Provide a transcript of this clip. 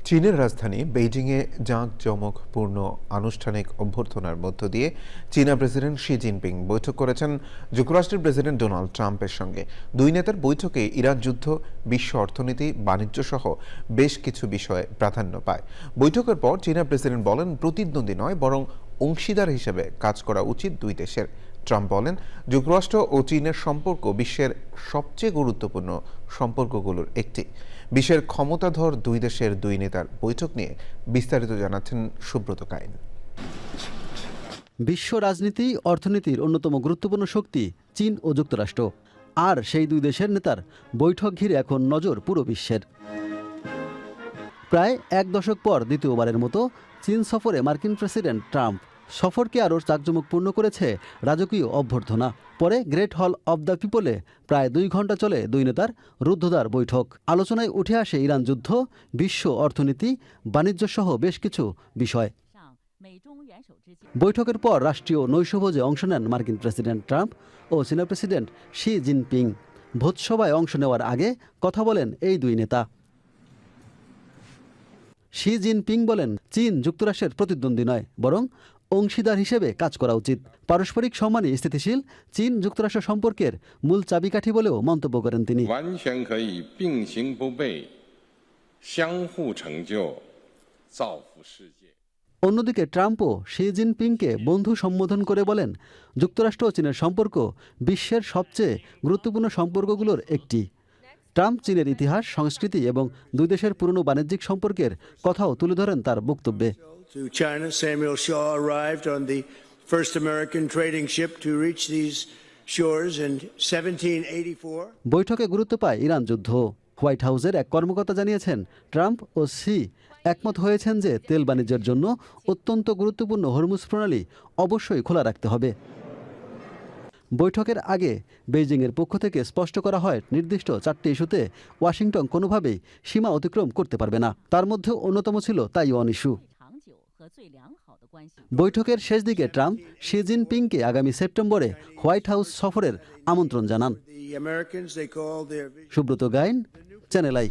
চীনের রাজধানী বেইজিংয়ে জাঁকজমকপূর্ণ আনুষ্ঠানিক অভ্যর্থনার মধ্য দিয়ে চীনা প্রেসিডেন্ট শি জিনপিং বৈঠক করেছেন যুক্তরাষ্ট্রের প্রেসিডেন্ট ডোনাল্ড ট্রাম্পের সঙ্গে। দুই নেতার বৈঠকে ইরান যুদ্ধ, বিশ্ব অর্থনীতি, বাণিজ্য সহ বেশ কিছু বিষয়ে প্রাধান্য পায়। বৈঠকের পর চীনা প্রেসিডেন্ট বলেন, প্রতিদ্বন্দ্বী নয় বরং অংশীদার হিসেবে কাজ করা উচিত দুই দেশের। ট্রাম্প বলেন, যুক্তরাষ্ট্র ও চীনের সম্পর্ক বিশ্বের সবচেয়ে গুরুত্বপূর্ণ সম্পর্কগুলোর একটি। বিশ্বের ক্ষমতাধর দুই দেশের দুই নেতার বৈঠক নিয়ে বিস্তারিত জানাচ্ছেন সুব্রত কাইন। বিশ্ব রাজনীতি, অর্থনীতির অন্যতম গুরুত্বপূর্ণ শক্তি চীন ও যুক্তরাষ্ট্র। আর সেই দুই দেশের নেতার বৈঠক ঘিরে এখন নজর পুরো বিশ্বের। প্রায় এক দশক পর দ্বিতীয়বারের মতো চীন সফরে মার্কিন প্রেসিডেন্ট ট্রাম্প। সফরকে আরও জাঁকজমকপূর্ণ করেছে রাজকীয় অভ্যর্থনা। পরে গ্রেট হল অব দ্য পিপলে প্রায় 2 ঘন্টা চলে দুই নেতার রুদ্ধদ্বার বৈঠক। আলোচনায় উঠে আসে ইরান যুদ্ধ, বিশ্ব অর্থনীতি, বাণিজ্য সহ বেশ কিছু বিষয়। বৈঠকের পর রাষ্ট্রীয় নৈশভোজে অংশ নেন মার্কিন প্রেসিডেন্ট ট্রাম্প ও চীনা প্রেসিডেন্ট শি জিনপিং। ভোজসভায় অংশ নেওয়ার আগে কথা বলেন এই দুই নেতা। শি জিনপিং বলেন, চীন যুক্তরাষ্ট্রের প্রতিদ্বন্দ্বী নয় বরং অংশীদার হিসেবে কাজ করা উচিত। পারস্পরিক সম্মানই স্থিতিশীল চীন যুক্তরাষ্ট্র সম্পর্কের মূল চাবিকাঠি বলেও মন্তব্য করেন তিনি। অন্যদিকে ট্রাম্পও শি জিনপিংকে বন্ধু সম্বোধন করে বলেন, যুক্তরাষ্ট্র ও চীনের সম্পর্ক বিশ্বের সবচেয়ে গুরুত্বপূর্ণ সম্পর্কগুলোর একটি। ট্রাম্প চীনের ইতিহাস, সংস্কৃতি এবং দুই দেশের পুরনো বাণিজ্যিক সম্পর্কের কথাও তুলে ধরেন তার বক্তব্যে। Samuel Shaw arrived on the first American trading ship to reach these shores in 1784. বৈঠকে গুরুত্ব পায় ইরান যুদ্ধ। হোয়াইট হাউসের এক কর্মকর্তা জানিয়েছেন, ট্রাম্প ও শি একমত হয়েছেন যে তেল বাণিজ্যের জন্য অত্যন্ত গুরুত্বপূর্ণ হরমুজ প্রণালী অবশ্যই খোলা রাখতে হবে। বৈঠকের আগে বেইজিংয়ের পক্ষ থেকে স্পষ্ট করা হয়, নির্দিষ্ট 4টি ইস্যুতে ওয়াশিংটন কোনোভাবেই সীমা অতিক্রম করতে পারবে না। তার মধ্যে অন্যতম ছিল তাইওয়ান ইস্যু। বৈঠকের শেষ দিকে ট্রাম্প শি জিনপিংকে আগামী সেপ্টেম্বরে হোয়াইট হাউস সফরের আমন্ত্রণ জানান। Subrata Gain, channel I.